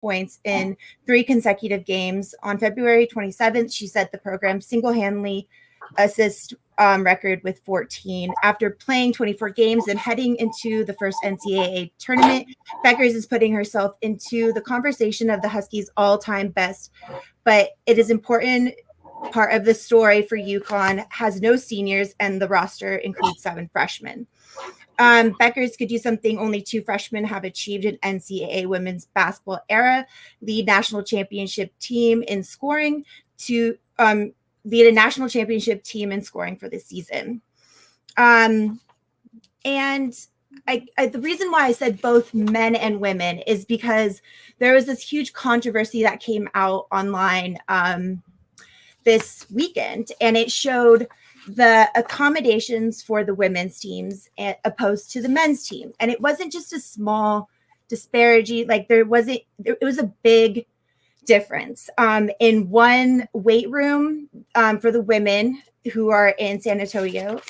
points in 3 consecutive games. On February 27th, she set the program's single-handedly assist record with 14. After playing 24 games and heading into the first NCAA tournament, Beckers is putting herself into the conversation of the Huskies' all-time best. But it is important part of the story for UConn has no seniors, and the roster includes 7 freshmen. Beckers could do something only 2 freshmen have achieved in NCAA women's basketball era: lead national championship team in scoring to lead a national championship team in scoring for this season. And the reason why I said both men and women is because there was this huge controversy that came out online this weekend, and it showed the accommodations for the women's teams opposed to the men's team. And it wasn't just a small disparity. Like it was a big difference. In one weight room for the women who are in San Antonio,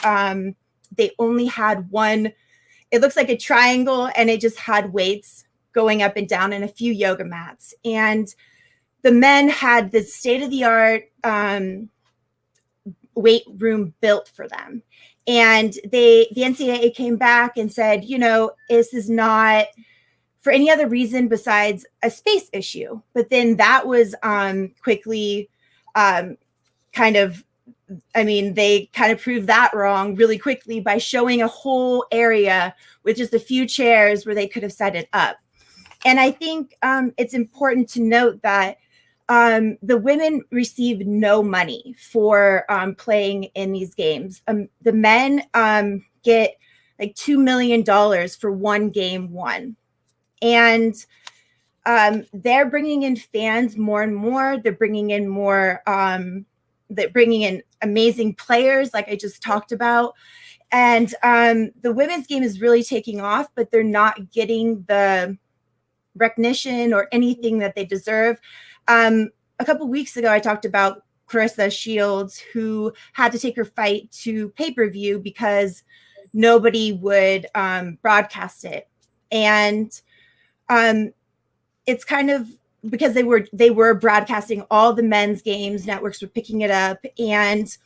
they only had one, it looks like a triangle, and it just had weights going up and down and a few yoga mats. And the men had the state-of-the-art weight room built for them. And the NCAA came back and said, this is not for any other reason besides a space issue. But then that was quickly they kind of proved that wrong really quickly by showing a whole area with just a few chairs where they could have set it up. And I think it's important to note that the women receive no money for playing in these games. The men get like $2 million for one game won. And they're bringing in fans more and more. They're bringing in more, they're bringing in amazing players like I just talked about. And the women's game is really taking off, but they're not getting the recognition or anything that they deserve. A couple of weeks ago, I talked about Clarissa Shields, who had to take her fight to pay-per-view because nobody would broadcast it. And it's kind of because they were broadcasting all the men's games, networks were picking it up, and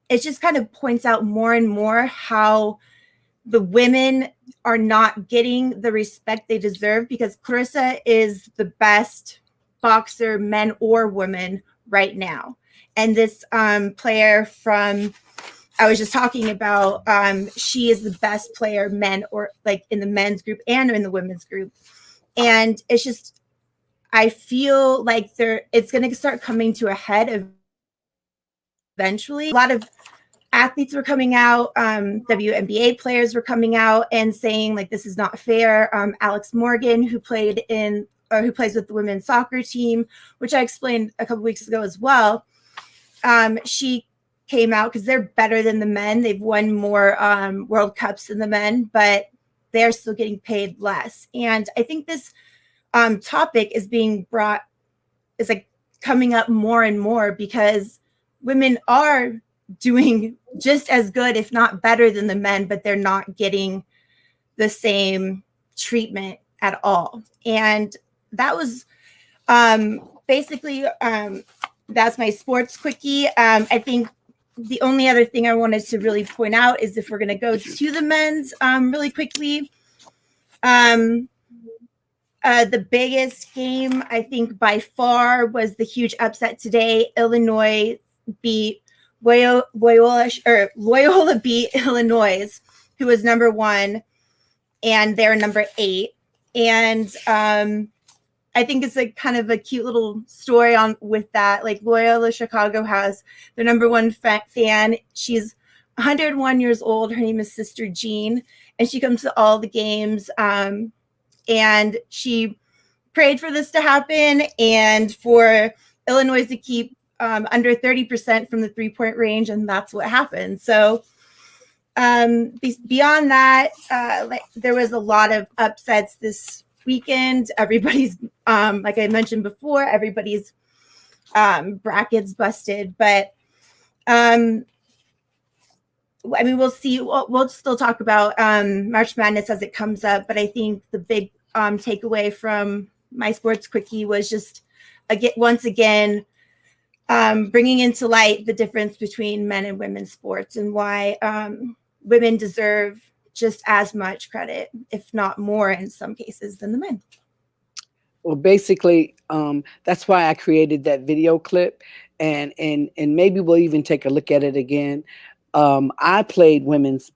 it just kind of points out more and more how the women are not getting the respect they deserve, because Clarissa is the best boxer, men or women, right now. And this player from I was just talking about, she is the best player, men or like in the men's group and in the women's group. And it's just, I feel like it's going to start coming to a head eventually. A lot of athletes were coming out, WNBA players were coming out and saying like, this is not fair. Alex Morgan, who plays with the women's soccer team, which I explained a couple weeks ago as well. She came out because they're better than the men. They've won more World Cups than the men, but they're still getting paid less. And I think this topic is coming up more and more because women are doing just as good, if not better than the men, but they're not getting the same treatment at all. And that was basically, that's my sports quickie. I think the only other thing I wanted to really point out is if we're going to go to the men's really quickly, the biggest game, I think by far, was the huge upset today. Illinois beat Loyola beat Illinois, who was number 1, and they're number 8. And I think it's like kind of a cute little story on with that. Like Loyola Chicago has their number 1 fan. She's 101 years old. Her name is Sister Jean, and she comes to all the games. And she prayed for this to happen and for Illinois to keep under 30% from the 3-point range, and that's what happened. So beyond that, there was a lot of upsets this weekend. Everybody's like I mentioned before, everybody's brackets busted, but we'll see. We'll still talk about March Madness as it comes up, but I think the big takeaway from my sports quickie was just once again bringing into light the difference between men and women's sports and why women deserve just as much credit, if not more in some cases, than the men. Well, basically, that's why I created that video clip, and maybe we'll even take a look at it again. I played women's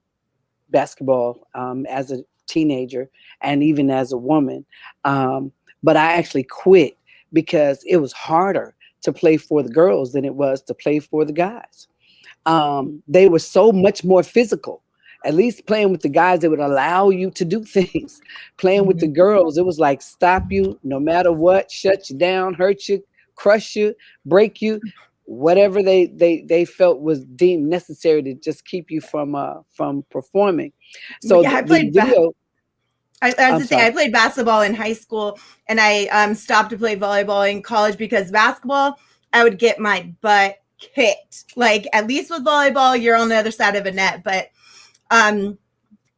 basketball as a teenager and even as a woman, but I actually quit because it was harder to play for the girls than it was to play for the guys. They were so much more physical. At least playing with the guys, they would allow you to do things. Playing with the girls, it was like stop you no matter what, shut you down, hurt you, crush you, break you, whatever they felt was deemed necessary to just keep you from performing. So Yeah, the video, I was I'm to say sorry. I played basketball in high school, and I stopped to play volleyball in college because basketball I would get my butt kicked. Like at least with volleyball, you're on the other side of a net, but um,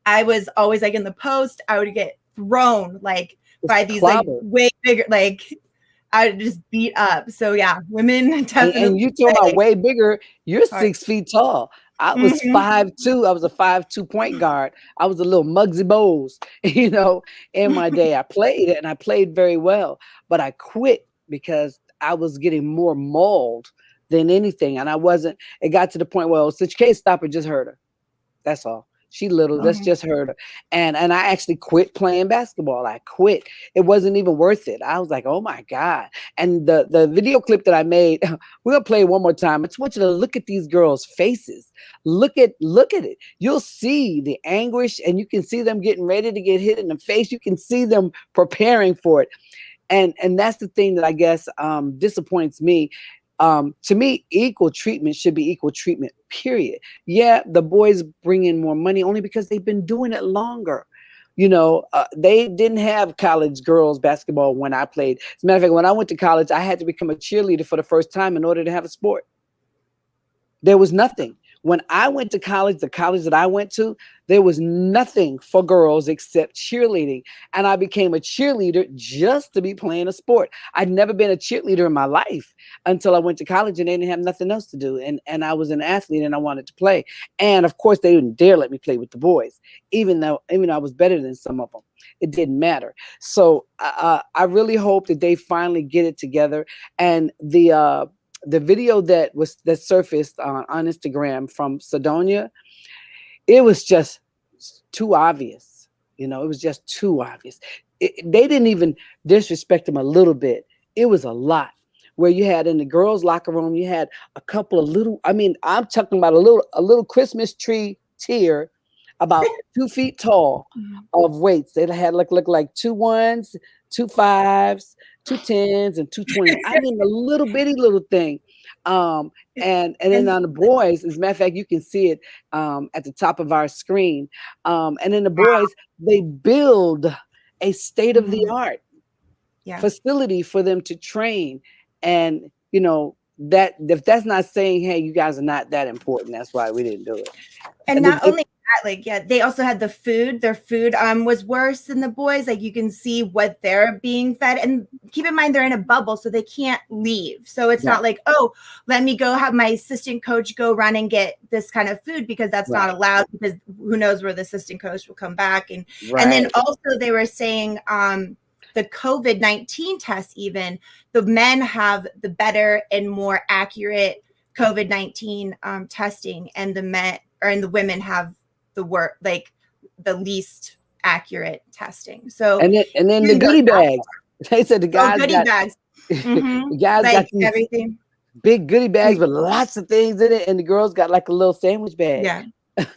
I was always like in the post. I would get thrown like It's by these like clobber. way bigger, like I would just beat up. So yeah, women And definitely you talking about play way bigger, you're hard. 6 feet tall. I was Mm-hmm. 5'2". I was a 5'2" point guard. I was a little Muggsy Bowles, you know, in my day. I played it and I played very well, but I quit because I was getting more mauled than anything. And I wasn't, it got to the point where, well, since you can't stop her, just hurt her. That's all. She little. Let's Mm-hmm. just hurt her. And I actually quit playing basketball. I quit. It wasn't even worth it. I was like, oh my God. And the video clip that I made, we're gonna play it one more time. I just want you to look at these girls' faces. Look at it. You'll see the anguish, and you can see them getting ready to get hit in the face. You can see them preparing for it. And that's the thing that I guess disappoints me. To me, equal treatment should be equal treatment, period. Yeah, the boys bring in more money only because they've been doing it longer. They didn't have college girls basketball when I played. As a matter of fact, when I went to college, I had to become a cheerleader for the first time in order to have a sport. There was nothing. When I went to college, the college that I went to, there was nothing for girls except cheerleading. And I became a cheerleader just to be playing a sport. I'd never been a cheerleader in my life until I went to college and they didn't have nothing else to do. And I was an athlete and I wanted to play. And of course, they didn't dare let me play with the boys, even though I was better than some of them. It didn't matter. So I really hope that they finally get it together. And the video that surfaced on Instagram from Sedonia, it was just too obvious. It was just too obvious. They didn't even disrespect him a little bit. It was a lot. Where you had in the girls' locker room, you had a couple of little. I mean, I'm talking about a little Christmas tree tier, about 2 feet tall, of weights. They had look like two ones, two fives, two tens, and two 20s. I mean, a little bitty little thing. And then And on the boys, as a matter of fact, you can see it at the top of our screen. And then the boys, they build a state of the mhm. art Yeah. facility for them to train. And that if that's not saying, hey, you guys are not that important, that's why we didn't do it. And And not only that, like, yeah, they also had the food. Their food was worse than the boys. Like you can see what they're being fed. And keep in mind they're in a bubble, so they can't leave. So it's right, not like, oh, let me go have my assistant coach go run and get this kind of food because that's not right, allowed because who knows where the assistant coach will come back. And then right. also they were saying the COVID-19 tests, even the men have the better and more accurate COVID-19 testing, and the women have the least accurate testing. So And then the it goes goodie that bags. They said the far. Oh, guys goodie got bags. the guys got Like these everything. big goodie bags Like, with lots of things in it, and the girls got like a little sandwich bag. yeah.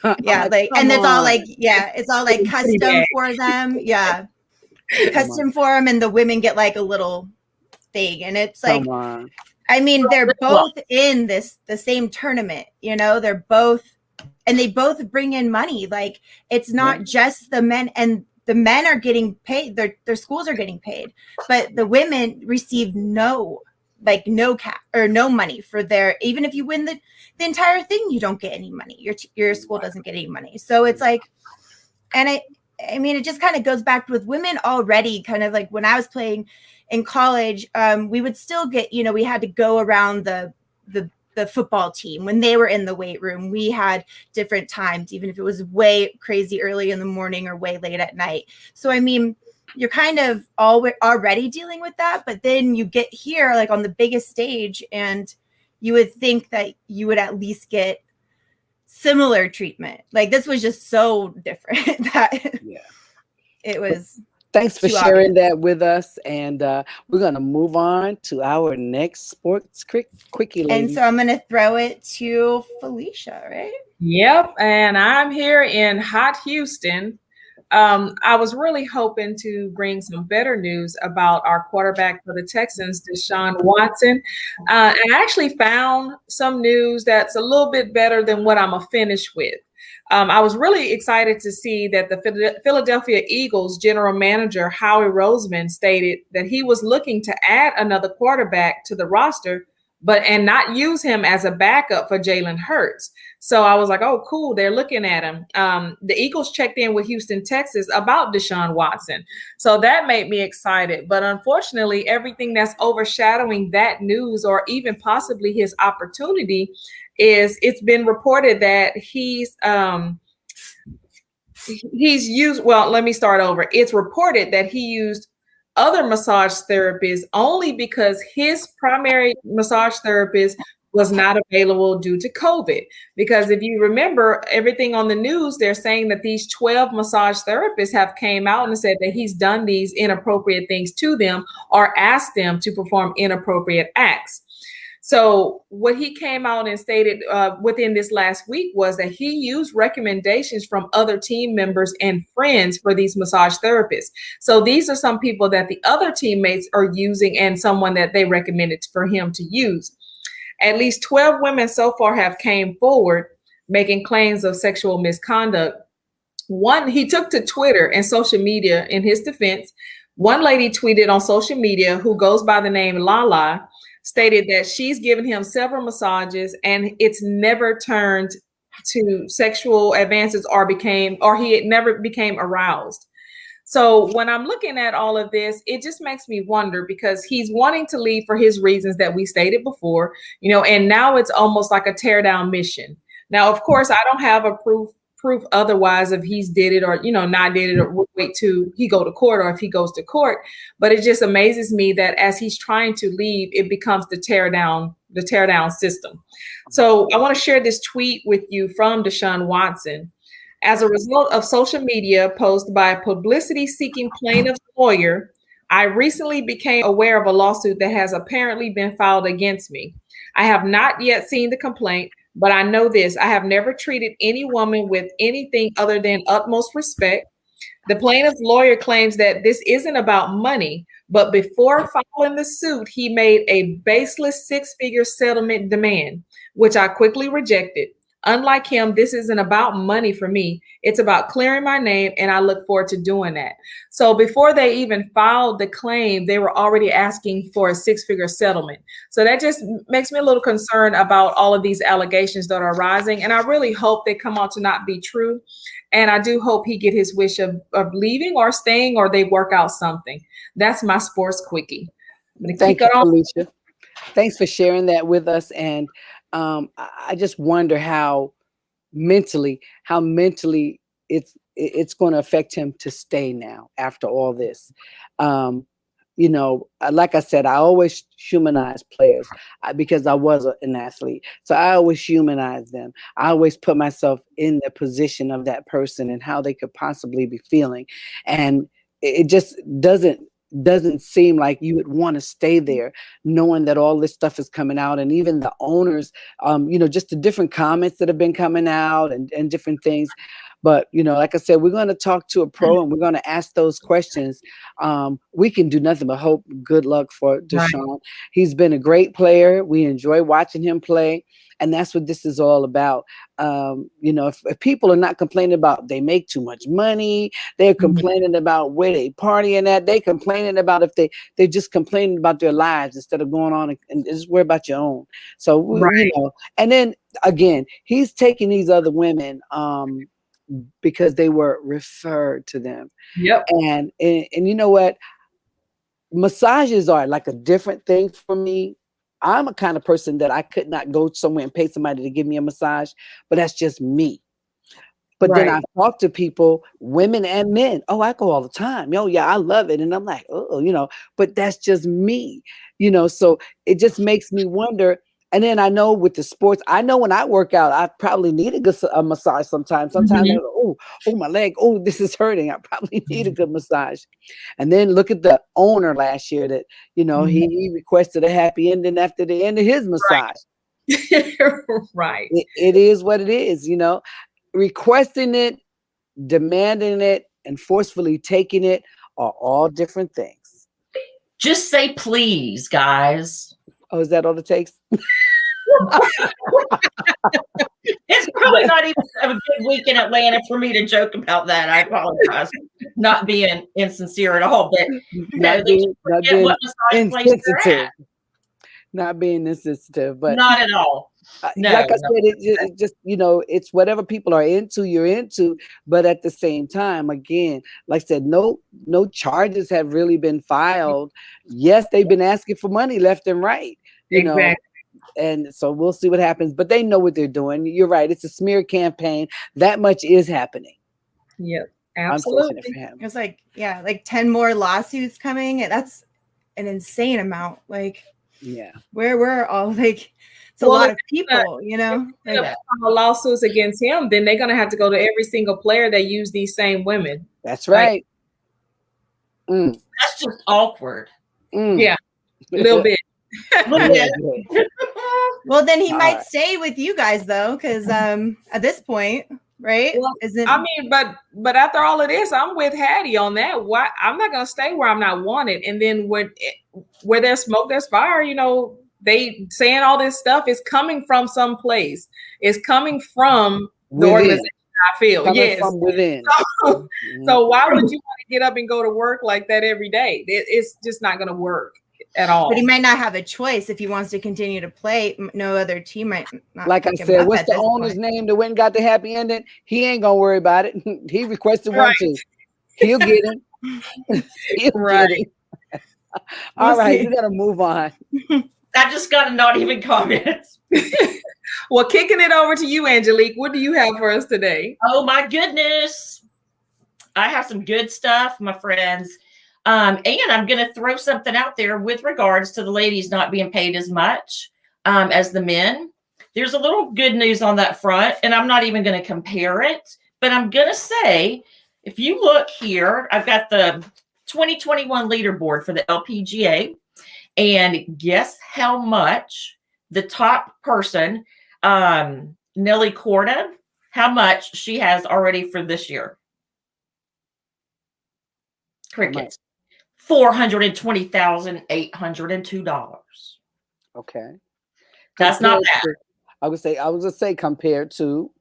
I'm Yeah. like, Like, come and it's all on, like, yeah, it's all like Pretty custom bad. for them. Yeah. come on, Custom for them. And the women get like a little thing. And it's come like, on. I mean, they're Well, both in the same tournament, they're both, and they both bring in money. Like it's Yeah, not just the men, and the men are getting paid, their schools are getting paid, but the women receive no cap or no money for even if you win the entire thing, you don't get any money. Your school wow, doesn't get any money. So it's like, and I mean, it just kind of goes back with women already. Kind of like when I was playing in college, we would still get, you know, we had to go around the football team when they were in the weight room. We had different times, even if it was way crazy early in the morning or way late at night. So I mean, you're kind of already dealing with that, but then you get here like on the biggest stage, and you would think that you would at least get similar treatment. Like this was just so different that Yeah. it was Thanks for too sharing obvious. that with us. And we're going to move on to our next sports quickie, And so ladies. I'm going to throw it to Felicia, right? Yep, and I'm here in hot Houston. I was really hoping to bring some better news about our quarterback for the Texans, Deshaun Watson. And I actually found some news that's a little bit better than what I'm a finish with. I was really excited to see that the Philadelphia Eagles general manager, Howie Roseman, stated that he was looking to add another quarterback to the roster, but and not use him as a backup for Jalen Hurts. So I was like, oh, cool. They're looking at him. The Eagles checked in with Houston, Texas about Deshaun Watson. So that made me excited. But unfortunately, everything that's overshadowing that news or even possibly his opportunity is it's been reported that he's used, well, let me start over. It's reported that he used other massage therapists only because his primary massage therapist was not available due to COVID. Because if you remember everything on the news, they're saying that these 12 massage therapists have came out and said that he's done these inappropriate things to them or asked them to perform inappropriate acts. So what he came out and stated within this last week was that he used recommendations from other team members and friends for these massage therapists. So these are some people that the other teammates are using and someone that they recommended for him to use. At least 12 women so far have came forward making claims of sexual misconduct. One, he took to Twitter and social media in his defense. One lady tweeted on social media who goes by the name Lala, stated that she's given him several massages and it's never turned to sexual advances or he had never became aroused. So when I'm looking at all of this, it just makes me wonder because he's wanting to leave for his reasons that we stated before, and now it's almost like a tear down mission. Now, of course, I don't have a proof otherwise if he's did it or not did it or wait till he go to court or if he goes to court. But it just amazes me that as he's trying to leave, it becomes the tear down system. So I want to share this tweet with you from Deshaun Watson. As a result of social media post by a publicity-seeking plaintiff's lawyer, I recently became aware of a lawsuit that has apparently been filed against me. I have not yet seen the complaint, but I know this: I have never treated any woman with anything other than utmost respect. The plaintiff's lawyer claims that this isn't about money, but before filing the suit, he made a baseless six-figure settlement demand, which I quickly rejected. Unlike him, this isn't about money for me. It's about clearing my name, and I look forward to doing that. So before they even filed the claim, they were already asking for a six-figure settlement. So that just makes me a little concerned about all of these allegations that are rising, and I really hope they come out to not be true. And I do hope he get his wish of leaving or staying, or they work out something. That's my sports quickie. I'm going to Thank kick you, it off. Felicia. Thanks for sharing that with us. And I just wonder how mentally it's going to affect him to stay now after all this. Um, like I said, I always humanize players because I was an athlete. So I always humanize them. I always put myself in the position of that person and how they could possibly be feeling. And it just doesn't seem like you would want to stay there knowing that all this stuff is coming out, and even the owners, just the different comments that have been coming out and different things. But like I said, we're going to talk to a pro and we're going to ask those questions. We can do nothing but hope good luck for Right. Deshaun. He's been a great player. We enjoy watching him play, and that's what this is all about. If people are not complaining about they make too much money, they're complaining about where they partying at, they complaining about if they're just complaining about their lives instead of going on and just worry about your own. So Right. and then again, he's taking these other women because they were referred to them. Yep. And you know what? Massages are like a different thing for me. I'm a kind of person that I could not go somewhere and pay somebody to give me a massage, but that's just me. But then Right. I've talked to people, women and men. Oh, I go all the time. Oh, yeah, I love it. And I'm like, oh, but that's just me, so it just makes me wonder. And then I know with the sports, I know when I work out, I probably need a massage sometimes. Sometimes I Mhm. go, oh, my leg. Oh, this is hurting. I probably need a good massage. And then look at the owner last year that, he requested a happy ending after the end of his massage. Right. It is what it is, requesting it, demanding it, and forcefully taking it are all different things. Just say please, guys. Oh, is that all it takes? It's probably not even a good week in Atlanta for me to joke about that. I apologize. Not being insincere at all, but not being what massage place they're insensitive. at. Not being insensitive, but not at all. No, like I said, it just it's whatever people are into, you're into. But at the same time, again, like I said, no charges have really been filed. Yes, they've been asking for money left and right, Exactly. and so we'll see what happens. But they know what they're doing. You're right; it's a smear campaign. That much is happening. Yep, absolutely. For him. It's like 10 more lawsuits coming, and that's an insane amount. Like, yeah, where we're all like. It's a lot of people, Like, lawsuits against him, then they're going to have to go to every single player that use these same women. That's right. That's just awkward. Yeah, a little bit. Well, then he might stay with you guys, though, because at this point, right? Well, but after all of this, I'm with Hattie on that. Why I'm not going to stay where I'm not wanted, and then where there's smoke, there's fire. They saying all this stuff is coming from someplace. It's coming from the organization. I feel coming from within. So why would you want to get up and go to work like that every day? It's just not going to work at all. But he might not have a choice if he wants to continue to play. No other team might not. Like I said, what's the owner's name that went and got the happy ending? He ain't gonna worry about it. He requested one too. He'll get him. He'll get him. All right, we gotta move on. I just got to not even comment. Well, kicking it over to you, Angelique. What do you have for us today? Oh, my goodness. I have some good stuff, my friends. And I'm going to throw something out there with regards to the ladies not being paid as much as the men. There's a little good news on that front, and I'm not even going to compare it. But I'm going to say, if you look here, I've got the 2021 leaderboard for the LPGA. And guess how much the top person, Nelly Corda, how much she has already for this year? Crickets. $420,802. Okay. That's not bad. I was gonna say compared to.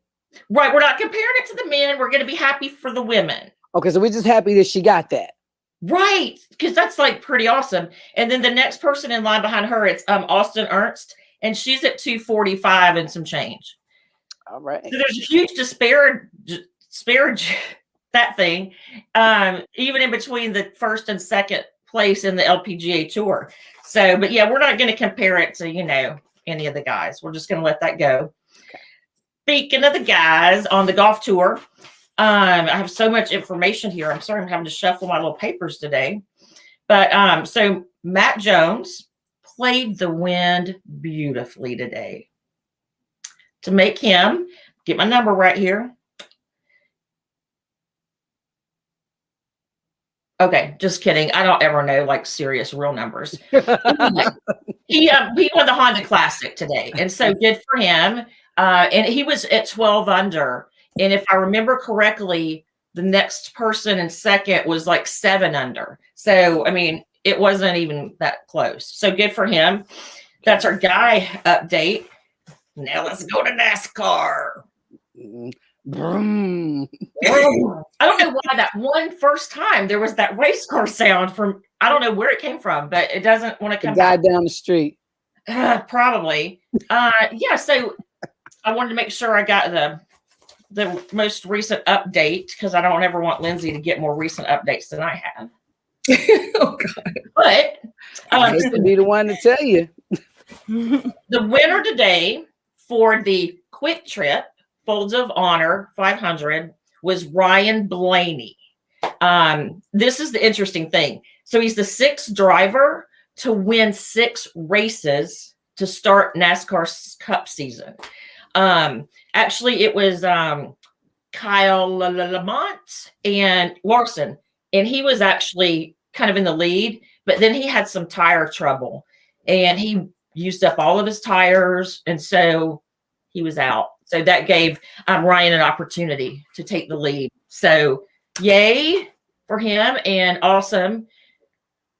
Right. We're not comparing it to the men. We're going to be happy for the women. Okay. So we're just happy that she got that. Right, because that's like pretty awesome. And then the next person in line behind her, it's Austin Ernst, and she's at 245 and some change. All right. So there's a huge disparage that thing, even in between the first and second place in the LPGA Tour. So, but yeah, we're not going to compare it to any of the guys. We're just going to let that go. Okay. Speaking of the guys on the golf tour. I have so much information here. I'm sorry I'm having to shuffle my little papers today. But so Matt Jones played the wind beautifully today. To make him, get my number right here. Okay, just kidding. I don't ever know like serious real numbers. He won the Honda Classic today. And so good for him. And he was at 12 under. And if I remember correctly, the next person in second was like 7 under. So, I mean, it wasn't even that close. So good for him. That's our guy update. Now let's go to NASCAR. Vroom. I don't know why that one first time there was that race car sound from, I don't know where it came from, but it doesn't want to come back. The guy down the street. Probably. Yeah, so I wanted to make sure I got the the most recent update, because I don't ever want Lindsay to get more recent updates than I have. Oh God. But I hate to be the one to tell you. the winner today for the Quick Trip Folds of Honor 500 was Ryan Blaney. This is the interesting thing. So he's the 6th driver to win 6 races to start NASCAR Cup season. Actually, it was Kyle Lamont and Larson, and he was actually kind of in the lead, but then he had some tire trouble, and he used up all of his tires, and so he was out. So that gave Ryan an opportunity to take the lead. So yay for him, and awesome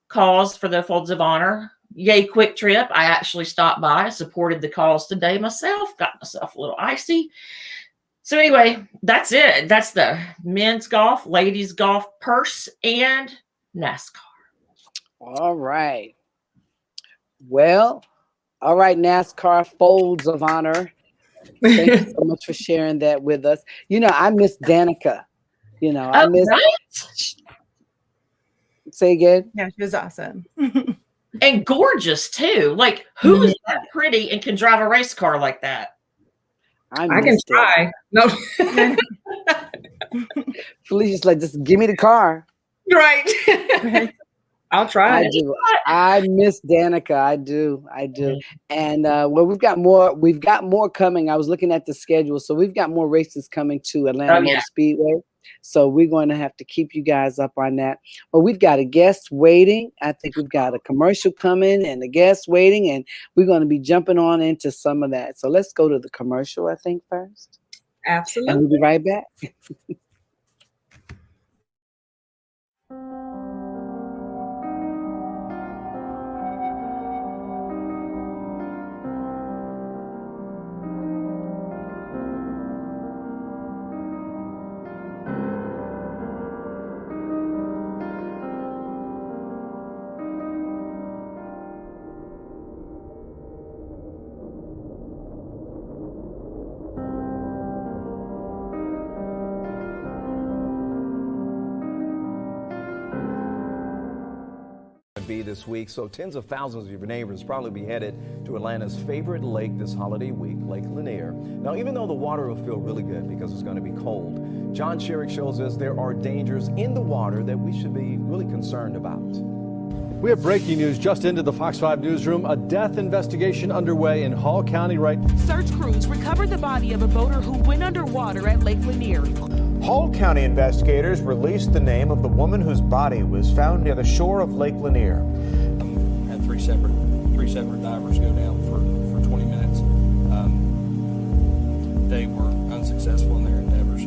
cause for the Folds of Honor. Yay, Quick Trip. I actually stopped by, supported the cause today myself, got myself a little icy. So anyway, that's it. That's the men's golf, ladies golf, purse, and NASCAR. All right. Well, all right, NASCAR Folds of Honor. Thank you so much for sharing that with us. You know, I miss Danica. You know, I miss. Right? Say again. Yeah, she was awesome. And gorgeous too. Like, who is that pretty and can drive a race car like that? I can try. No. Felicia's like, just give me the car. Right. I'll try. I do. I miss Danica. I do. And well, we've got more coming. I was looking at the schedule, so we've got more races coming to Atlanta Motor Speedway. So we're going to have to keep you guys up on that. Well, we've got a guest waiting. I think we've got a commercial coming and a guest waiting, and we're going to be jumping on into some of that. So let's go to the commercial, I think, first. Absolutely. And we'll be right back. Be this week, so tens of thousands of your neighbors probably be headed to Atlanta's favorite lake this holiday week, Lake Lanier. Now, even though the water will feel really good because it's going to be cold, John Sherrick shows us there are dangers in the water that we should be really concerned about. We have breaking news just into the Fox 5 newsroom. A death investigation underway in Hall County right. Search crews recovered the body of a boater who went underwater at Lake Lanier. Hall County investigators released the name of the woman whose body was found near the shore of Lake Lanier. Had three separate divers go down for 20 minutes. They were unsuccessful in their endeavors.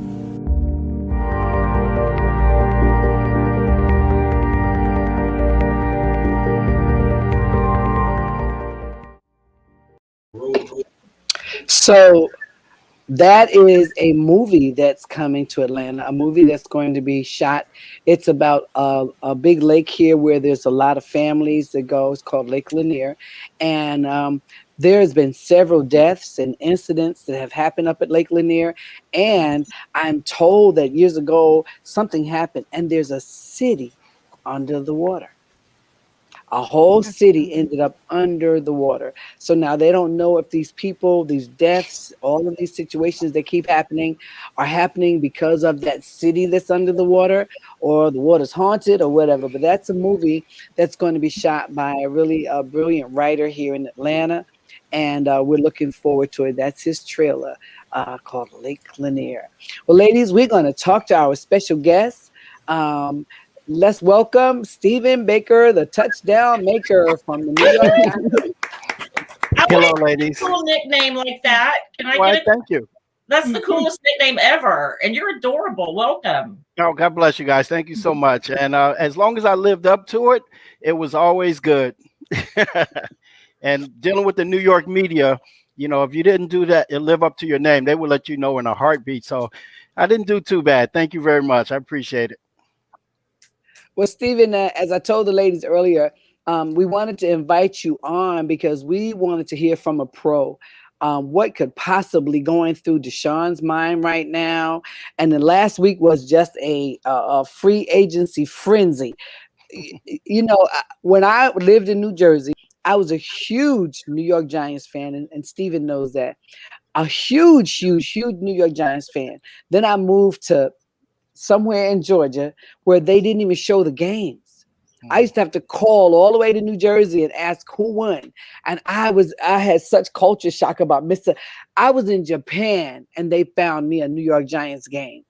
So that is a movie that's coming to Atlanta, a movie that's going to be shot. It's about a big lake here where there's a lot of families that go. It's called Lake Lanier. And there's been several deaths and incidents that have happened up at Lake Lanier. And I'm told that years ago, something happened and there's a city under the water. A whole city ended up under the water. So now they don't know if these people, these deaths, all of these situations that keep happening are happening because of that city that's under the water, or the water's haunted or whatever. But that's a movie that's going to be shot by a really brilliant writer here in Atlanta. And we're looking forward to it. That's his trailer called Lake Lanier. Well, ladies, we're going to talk to our special guest. Let's welcome Stephen Baker, the touchdown maker from the New York Times. Hello, ladies. Cool nickname like that. Can I Why, get it? thank you. That's the coolest nickname ever, and you're adorable. Welcome. Oh, God bless you guys. Thank you so much. And as long as I lived up to it, it was always good. And dealing with the New York media, you know, if you didn't do that and live up to your name, they will let you know in a heartbeat. So I didn't do too bad. Thank you very much. I appreciate it. Well, Stephen, as I told the ladies earlier, we wanted to invite you on because we wanted to hear from a pro. what could possibly going through Deshaun's mind right now. And then last week was just a free agency frenzy. You know, when I lived in New Jersey, I was a huge New York Giants fan, and Stephen knows that. A huge New York Giants fan. Then I moved to somewhere in Georgia where they didn't even show the games. I used to have to call all the way to New Jersey and ask who won. And I had such culture shock about I was in Japan and they found me a New York Giants game.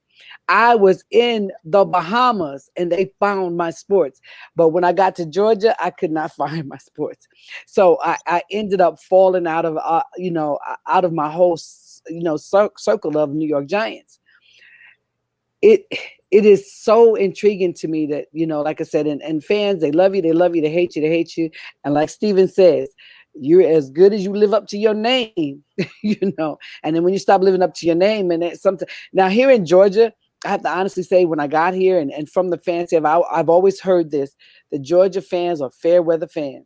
I was in the Bahamas and they found my sports. But when I got to Georgia, I could not find my sports. So I ended up falling out of, out of my whole, circle of New York Giants. It is so intriguing to me that, like I said, and fans, they love you, they hate you, they hate you. And like Stephen says, you're as good as you live up to your name, and then when you stop living up to your name, and it's something. Now here in Georgia, I have to honestly say, when I got here and from the fans, I've always heard this: the Georgia fans are fair weather fans.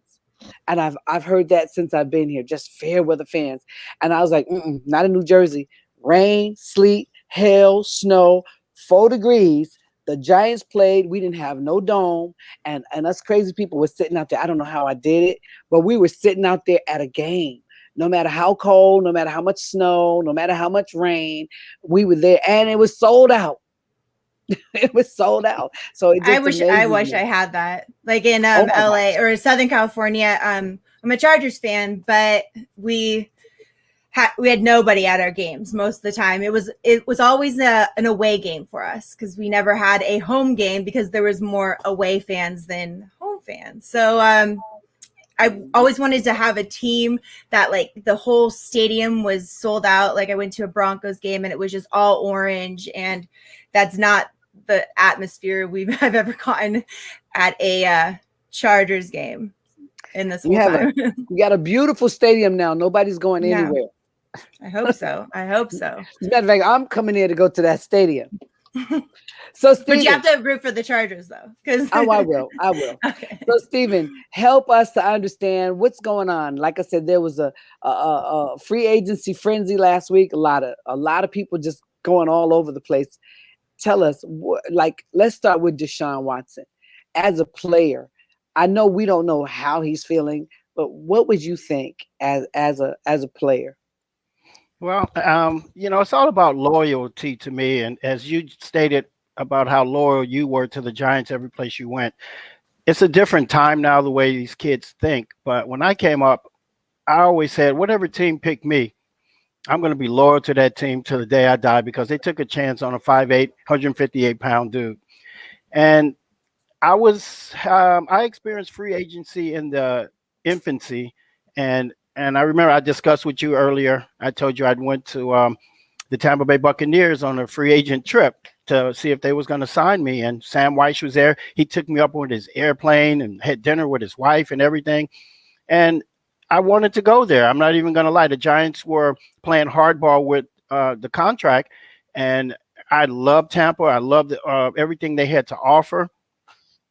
And I've heard that since I've been here, just fair weather fans. And I was like, not in New Jersey. Rain, sleet, hail, snow, 4 degrees. The Giants played. We didn't have no dome. And us crazy people were sitting out there. I don't know how I did it, but we were sitting out there at a game. No matter how cold, no matter how much snow, no matter how much rain, we were there. And it was sold out. It was sold out. So it just I wish I had that. Like in LA or Southern California. I'm a Chargers fan, but we had nobody at our games most of the time. It was always an away game for us because we never had a home game because there was more away fans than home fans. So I always wanted to have a team that like the whole stadium was sold out. Like I went to a Broncos game and it was just all orange, and that's not the atmosphere I've ever gotten at a Chargers game in this whole time. You got a beautiful stadium now. Nobody's going anywhere. I hope so. As a matter of fact, I'm coming here to go to that stadium. So, Stephen, but you have to root for the Chargers, though. I will. Okay. So, Stephen, help us to understand what's going on. Like I said, there was a free agency frenzy last week. A lot of people just going all over the place. Tell us, let's start with Deshaun Watson as a player. I know we don't know how he's feeling, but what would you think as a player? Well, it's all about loyalty to me. And as you stated about how loyal you were to the Giants every place you went, it's a different time now, the way these kids think. But when I came up, I always said, whatever team picked me, I'm going to be loyal to that team till the day I die, because they took a chance on a 5'8", 158-pound dude. And I experienced free agency in the infancy, and I remember I discussed with you earlier. I told you I'd went to the Tampa Bay Buccaneers on a free agent trip to see if they was going to sign me, and Sam Weiss was there. He took me up on his airplane and had dinner with his wife and everything, and I wanted to go there. I'm not even going to lie. The Giants were playing hardball with the contract, and I loved Tampa. I loved everything they had to offer.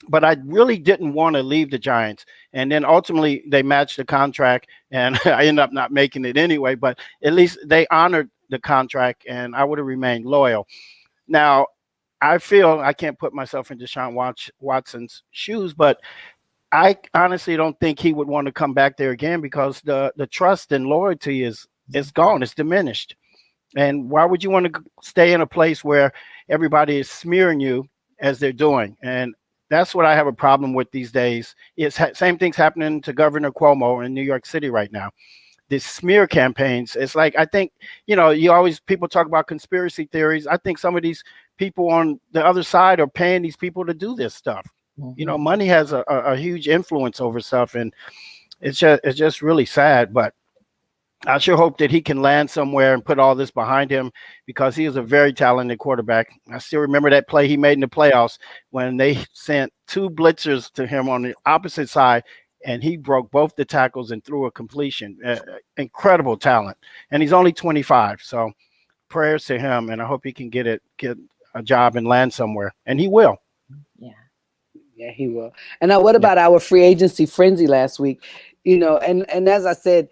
But I really didn't want to leave the Giants. And then ultimately they matched the contract, and I ended up not making it anyway. But at least they honored the contract, and I would have remained loyal. Now, I feel I can't put myself in Deshaun Watson's shoes, but I honestly don't think he would want to come back there again, because the trust and loyalty is gone. It's diminished. And why would you want to stay in a place where everybody is smearing you as they're doing? And that's what I have a problem with these days. It's same thing's happening to Governor Cuomo in New York City right now. These smear campaigns. It's like, I think, people talk about conspiracy theories. I think some of these people on the other side are paying these people to do this stuff. Mm-hmm. Money has a huge influence over stuff, and it's just really sad. But I sure hope that he can land somewhere and put all this behind him, because he is a very talented quarterback. I still remember that play he made in the playoffs when they sent 2 blitzers to him on the opposite side, and he broke both the tackles and threw a completion. Incredible talent. And he's only 25. So prayers to him, and I hope he can get a job and land somewhere. And he will. Yeah, he will. And now what about our free agency frenzy last week? And as I said,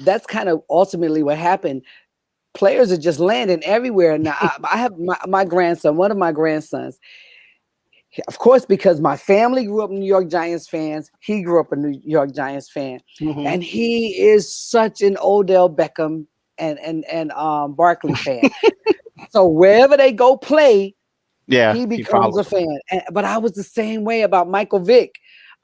that's kind of ultimately what happened. Players are just landing everywhere. Now, I have my grandson, one of my grandsons, of course, because my family grew up New York Giants fans, he grew up a New York Giants fan. Mhm. And he is such an Odell Beckham and Barkley fan. So wherever they go play, Yeah, he becomes a fan. But I was the same way about Michael Vick.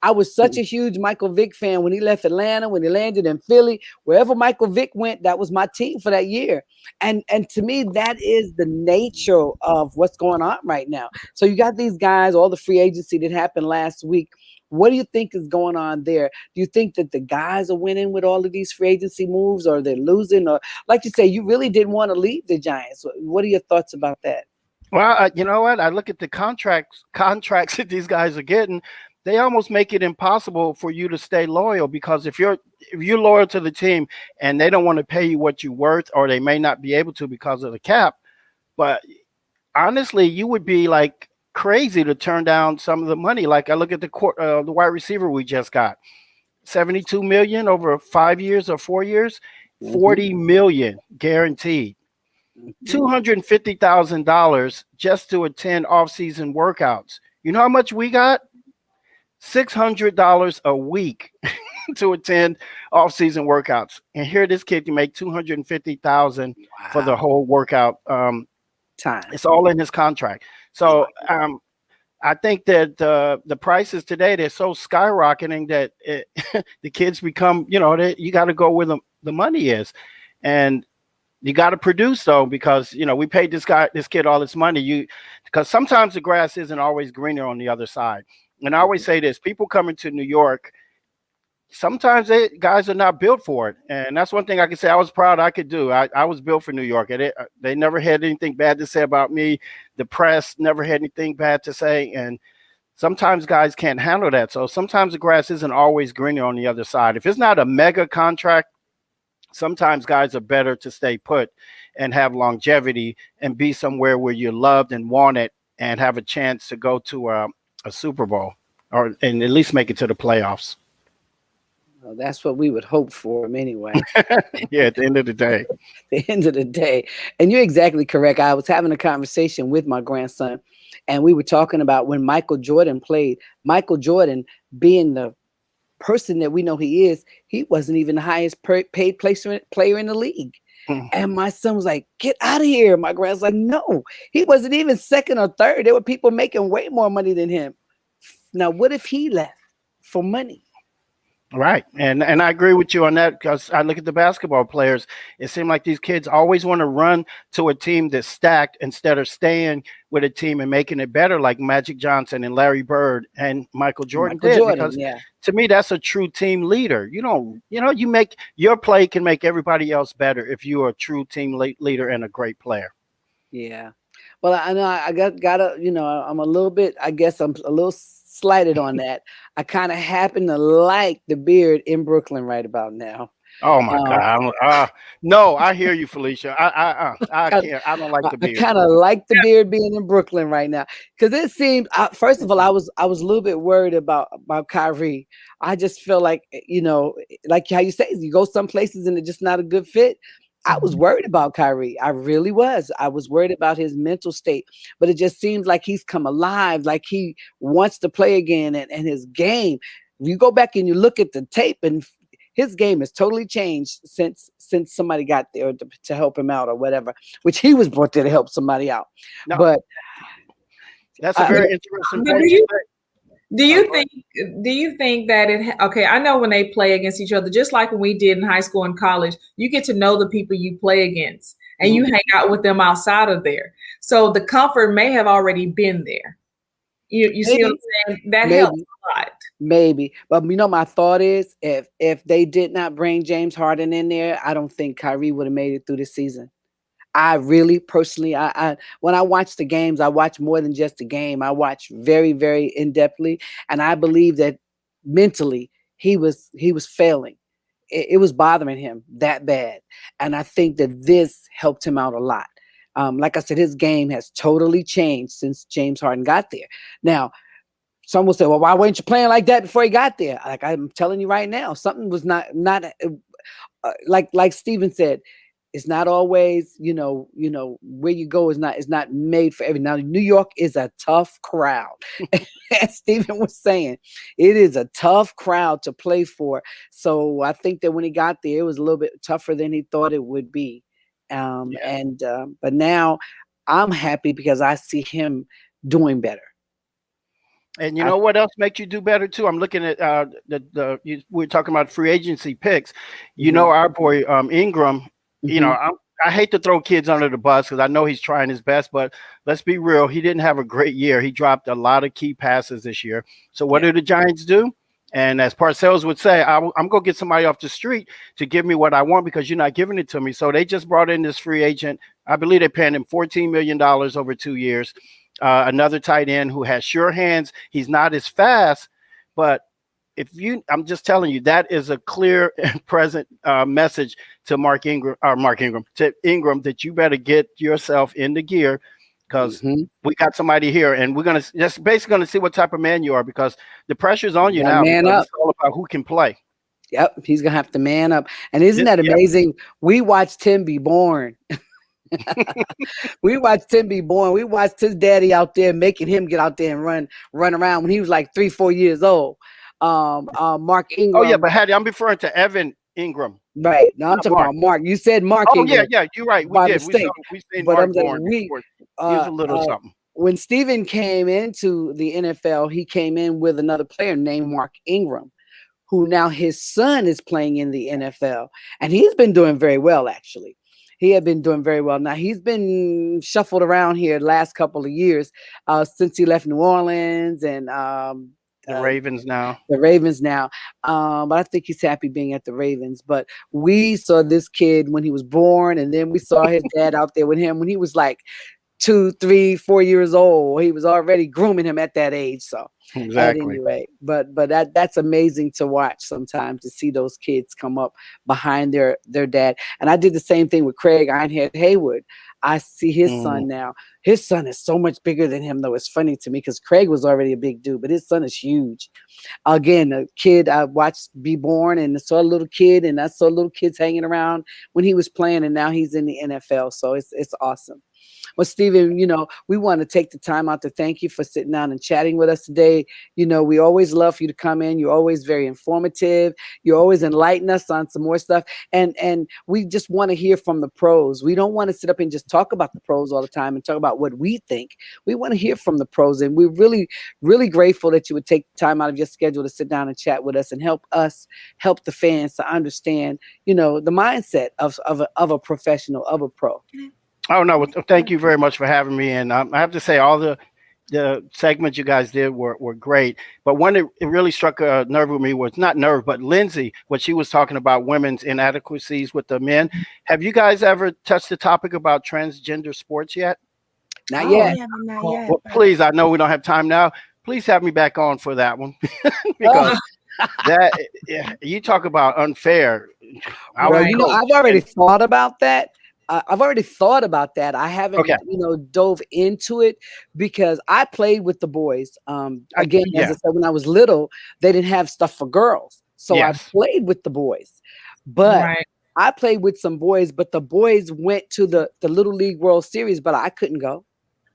I was such a huge Michael Vick fan when he left Atlanta, when he landed in Philly. Wherever Michael Vick went, that was my team for that year. And to me, that is the nature of what's going on right now. So you got these guys, all the free agency that happened last week. What do you think is going on there? Do you think that the guys are winning with all of these free agency moves, or they're losing? Or like you say, you really didn't want to leave the Giants. What are your thoughts about that? Well, you know what? I look at the contracts that these guys are getting. They almost make it impossible for you to stay loyal, because if you're loyal to the team and they don't want to pay you what you're worth, or they may not be able to because of the cap, but honestly, you would be like crazy to turn down some of the money. Like I look at the wide receiver we just got, 72 million over 5 years or 4 years, 40 million guaranteed. $250,000 just to attend off-season workouts. You know how much we got? $600 a week to attend off-season workouts. And here this kid can make $250,000 for the whole workout time. It's all in his contract. So I think that the prices today, they're so skyrocketing that the kids become, you got to go where the money is. And you got to produce, though, because we paid this kid all this money. Because sometimes the grass isn't always greener on the other side. And I always say this: people coming to New York, sometimes guys are not built for it, and that's one thing I can say I was proud I could do. I was built for New York, and they never had anything bad to say about me. The press never had anything bad to say, and sometimes guys can't handle that. So sometimes the grass isn't always greener on the other side. If it's not a mega contract, sometimes guys are better to stay put and have longevity and be somewhere where you're loved and wanted and have a chance to go to a Super Bowl and at least make it to the playoffs. Well, that's what we would hope for him anyway. Yeah, at the end of the day. The end of the day. And you're exactly correct. I was having a conversation with my grandson, and we were talking about when Michael Jordan played. Michael Jordan, being the person that we know he is, he wasn't even the highest paid player in the league. And my son was like, "Get out of here." My grandson's like, "No, he wasn't even second or third. There were people making way more money than him." Now, what if he left for money? Right. And I agree with you on that, because I look at the basketball players. It seems like these kids always want to run to a team that's stacked instead of staying with a team and making it better, like Magic Johnson and Larry Bird and Michael Jordan did. Because to me, that's a true team leader. You make your play can make everybody else better if you're a true team leader and a great player. Yeah. Well, I know I gotta, I'm a little bit, I guess I'm a little slighted on that. I kind of happen to like the beard in Brooklyn right about now. Oh my God! No, I hear you, Felicia. I can't. I don't like the beard. I kind of like the beard being in Brooklyn right now, because it seems. First of all, I was a little bit worried about Kyrie. I just feel like like how you say, you go some places and it's just not a good fit. I was worried about Kyrie. I really was. I was worried about his mental state, but it just seems like he's come alive, like he wants to play again, and his game. You go back and you look at the tape, and his game has totally changed since somebody got there to help him out or whatever, which he was brought there to help somebody out. No, but that's a very interesting point. Do you think that okay, I know when they play against each other, just like when we did in high school and college, you get to know the people you play against and you hang out with them outside of there. So the comfort may have already been there. You see what I'm saying? That helps a lot. Maybe. But my thought is if they did not bring James Harden in there, I don't think Kyrie would have made it through the season. I really personally, I when I watch the games, I watch more than just the game. I watch very, very in-depthly, and I believe that mentally he was failing. It was bothering him that bad, and I think that this helped him out a lot. Like I said, his game has totally changed since James Harden got there. Now, some will say, "Well, why weren't you playing like that before he got there?" Like I'm telling you right now, something was not like Stephen said, it's not always, where you go is not made for every. Now, New York is a tough crowd. As Stephen was saying, it is a tough crowd to play for. So I think that when he got there, it was a little bit tougher than he thought it would be. But now I'm happy because I see him doing better. And you know what else makes you do better too? I'm looking at we're talking about free agency picks. You know, our boy Ingram. You know, I hate to throw kids under the bus because I know he's trying his best, but let's be real. He didn't have a great year. He dropped a lot of key passes this year. So what do the Giants do? And as Parcells would say, I'm going to get somebody off the street to give me what I want because you're not giving it to me. So they just brought in this free agent. I believe they're paying him $14 million over 2 years. Another tight end who has sure hands. He's not as fast, but I'm just telling you, that is a clear and present message to to Ingram that you better get yourself into gear because we got somebody here and we're going to just basically going to see what type of man you are because the pressure's on you now. Man up. It's all about who can play. Yep. He's going to have to man up. And isn't that amazing? We watched him be born. We watched him be born. We watched his daddy out there making him get out there and run around when he was like 3-4 years old. Mark Ingram. Oh yeah, but Hattie, I'm referring to Evan Ingram. Right. No, I'm talking about Mark. You said Mark. Oh Ingram yeah, you're right. We did. We seen Mark born. He was a little something. When Stephen came into the NFL, he came in with another player named Mark Ingram, who now his son is playing in the NFL, and he's been doing very well actually. He had been doing very well. Now he's been shuffled around here the last couple of years since he left New Orleans and the Ravens now. But I think he's happy being at the Ravens. But we saw this kid when he was born, and then we saw his dad out there with him when he was like 2, 3, 4 years old. He was already grooming him at that age. So exactly. At any rate, but that's amazing to watch sometimes, to see those kids come up behind their dad. And I did the same thing with Craig Ironhead Haywood. I see his son now. His son is so much bigger than him, though. It's funny to me because Craig was already a big dude, but his son is huge. Again, a kid I watched be born, and I saw a little kid, and I saw little kids hanging around when he was playing, and now he's in the NFL. So it's awesome. Well, Stephen, we want to take the time out to thank you for sitting down and chatting with us today. We always love for you to come in. You're always very informative. You always enlighten us on some more stuff. And we just want to hear from the pros. We don't want to sit up and just talk about the pros all the time and talk about what we think. We want to hear from the pros. And we're really, really grateful that you would take time out of your schedule to sit down and chat with us and help the fans to understand, the mindset of a professional, of a pro. Oh, no. Thank you very much for having me. And I have to say, all the segments you guys did were great. But one that it really struck a nerve with me was not nerve, but Lindsay, what she was talking about women's inadequacies with the men. Have you guys ever touched the topic about transgender sports yet? Not yet. Not yet. Well, please, I know we don't have time now. Please have me back on for that one. Because you talk about unfair. Well, I've already thought about that. I haven't, dove into it because I played with the boys. Again, as I said, when I was little, they didn't have stuff for girls. So I played with the boys. But I played with some boys, but the boys went to the Little League World Series, but I couldn't go.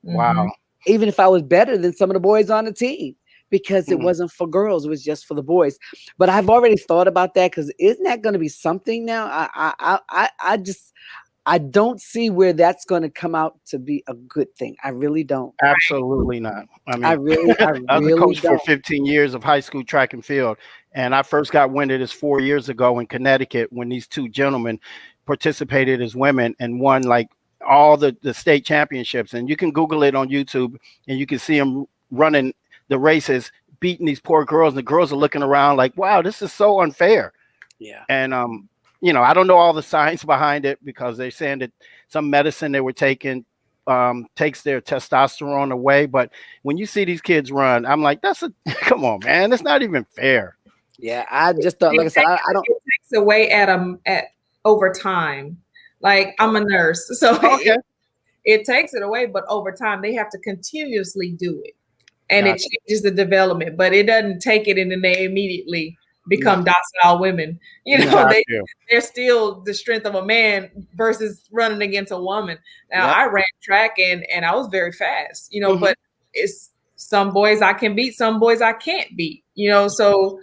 Wow. Even if I was better than some of the boys on the team, because it wasn't for girls, it was just for the boys. But I've already thought about that because isn't that going to be something now? I don't see where that's going to come out to be a good thing. I really don't. Absolutely not. I mean, I really I was a coach don't. for 15 years of high school track and field. And I first got wind of this 4 years ago in Connecticut when these two gentlemen participated as women and won like all the state championships. And you can Google it on YouTube and you can see them running the races, beating these poor girls. And the girls are looking around like, wow, this is so unfair. Yeah. And, I don't know all the science behind it because they're saying that some medicine they were taking takes their testosterone away. But when you see these kids run, I'm like, come on, man, it's not even fair. Yeah, I just thought, like I said, I don't. It takes away at over time. Like I'm a nurse, so it takes it away, but over time they have to continuously do it, and it changes the development. But it doesn't take it and then they immediately become docile women. You know, Got they're still the strength of a man versus running against a woman. Now Yep. I ran track and I was very fast, you know, but it's some boys I can beat, some boys I can't beat, you know, so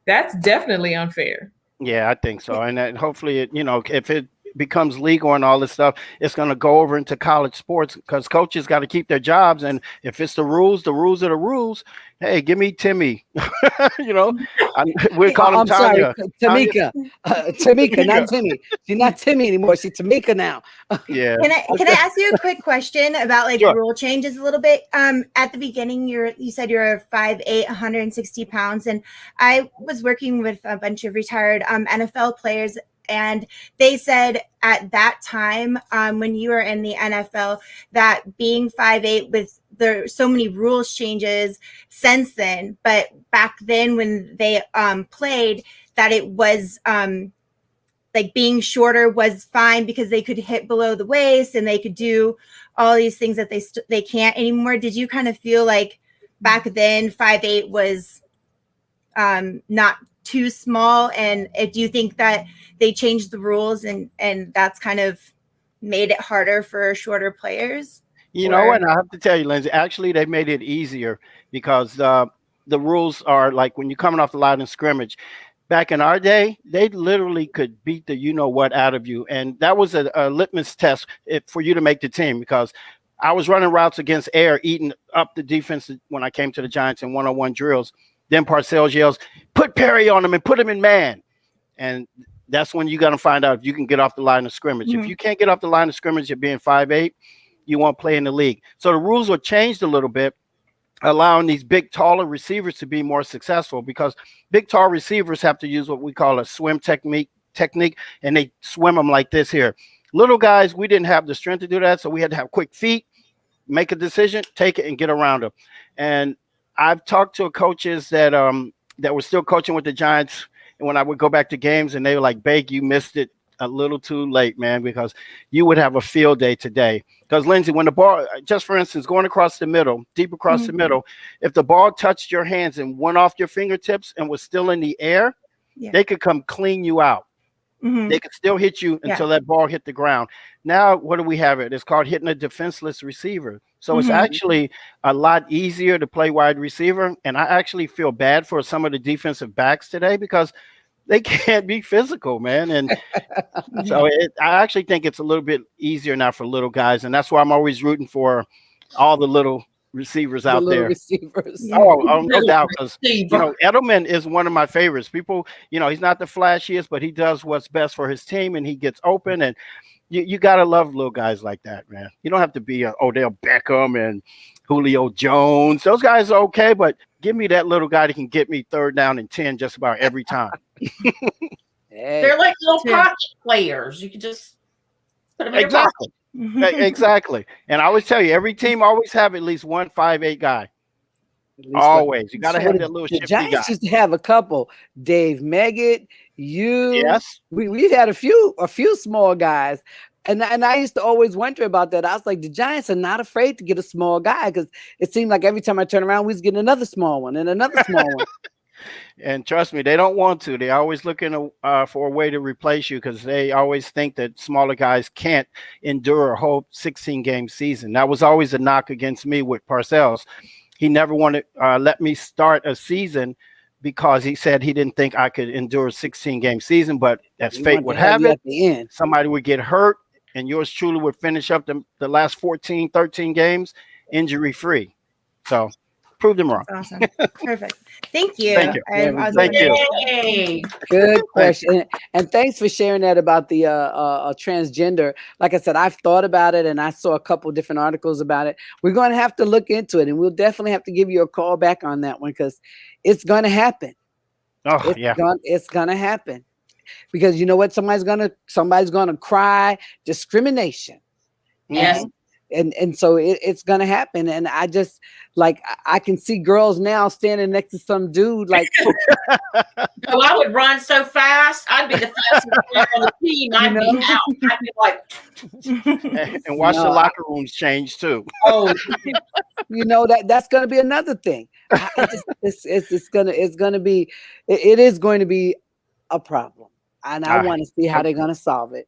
that's definitely unfair. Yeah, I think so. And then hopefully, if it becomes legal and all this stuff, it's going to go over into college sports because coaches got to keep their jobs. And if it's the rules are the rules. Hey, give me Timmy. We call him I'm sorry, Tanya. Tamika. Tamika, not Timmy. She's not Timmy anymore. She's Tamika now. Yeah. Can I ask you a quick question about like Sure. rule changes a little bit? At the beginning, you said you're 5'8", 160 pounds, and I was working with a bunch of retired NFL players, and they said at that time, when you were in the NFL, that being 5'8" with so many rules changes since then, but back then when they played, that it was like being shorter was fine because they could hit below the waist and they could do all these things that they can't anymore. Did you kind of feel like back then 5'8" was not too small? And do you think that they changed the rules and that's kind of made it harder for shorter players? You know, and I have to tell you, Lindsay, actually, they made it easier because the rules are like when you're coming off the line of scrimmage. Back in our day, they literally could beat the you-know-what out of you. And that was a litmus test for you to make the team because I was running routes against air, eating up the defense when I came to the Giants in one-on-one drills. Then Parcells yells, put Perry on him and put him in man. And that's when you got to find out if you can get off the line of scrimmage. If you can't get off the line of scrimmage at being 5'8", you won't play in the league. So the rules were changed a little bit, allowing these big, taller receivers to be more successful because big, tall receivers have to use what we call a swim technique, and they swim them like this here. Little guys, we didn't have the strength to do that, so we had to have quick feet, make a decision, take it, and get around them. And I've talked to coaches that were still coaching with the Giants, and when I would go back to games, and they were like, Bake, you missed it a little too late, man, because you would have a field day today. Because Lindsay, when the ball, just for instance, going across the middle, deep across the middle, if the ball touched your hands and went off your fingertips and was still in the air, they could come clean you out. They could still hit you until that ball hit the ground. Now, what do we have it? It's called hitting a defenseless receiver. So it's actually a lot easier to play wide receiver. And I actually feel bad for some of the defensive backs today because they can't be physical, man. And so I actually think it's a little bit easier now for little guys. And that's why I'm always rooting for all the little receivers out there. Receivers. Oh, no doubt. Because, Edelman is one of my favorites. People, he's not the flashiest, but he does what's best for his team and he gets open. And you got to love little guys like that, man. You don't have to be Odell Beckham and Julio Jones. Those guys are okay, but give me that little guy that can get me 3rd down and 10 just about every time. They're like little pocket players. You can just put them in your pocket. Exactly. And I always tell you, every team always have at least one 5'8" guy. Always. You got to have that little shifty guy. Giants used to have a couple. Dave Meggett, you. Yes. We've had a few small guys. And I used to always wonder about that. I was like, the Giants are not afraid to get a small guy because it seemed like every time I turn around, we was getting another small one and another small one. And trust me, they don't want to. They're always looking for a way to replace you because they always think that smaller guys can't endure a whole 16-game season. That was always a knock against me with Parcells. He never wanted to let me start a season because he said he didn't think I could endure a 16-game season. But as fate would have it, at the end, somebody would get hurt, and yours truly would finish up the last 14, 13 games injury-free. So prove them wrong. Awesome. Perfect. Thank you. Thank you. Thank you. Hey. Good question. And thanks for sharing that about the transgender. Like I said, I've thought about it and I saw a couple different articles about it. We're going to have to look into it and we'll definitely have to give you a call back on that one because it's going to happen. It's going to happen. Because you know what? Somebody's gonna cry discrimination. Yes. And so it's gonna happen. And I just like I can see girls now standing next to some dude like Oh, I would run so fast. I'd be the fastest player on the team. I'd be out. I'd be like, and watch the locker rooms change too. Oh, you know that's going to be another thing. It's going to be a problem, and I want to see how they're going to solve it.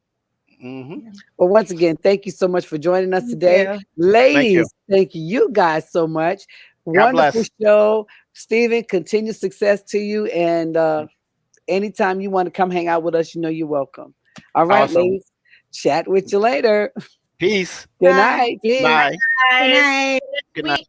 Mm-hmm. But once again, thank you so much for joining us today, ladies. Thank you guys so much. Wonderful show, Stephen. Continued success to you, and anytime you want to come hang out with us, you know you're welcome. All right, ladies. Chat with you later. Peace. Good night. Bye. Good night. Good night.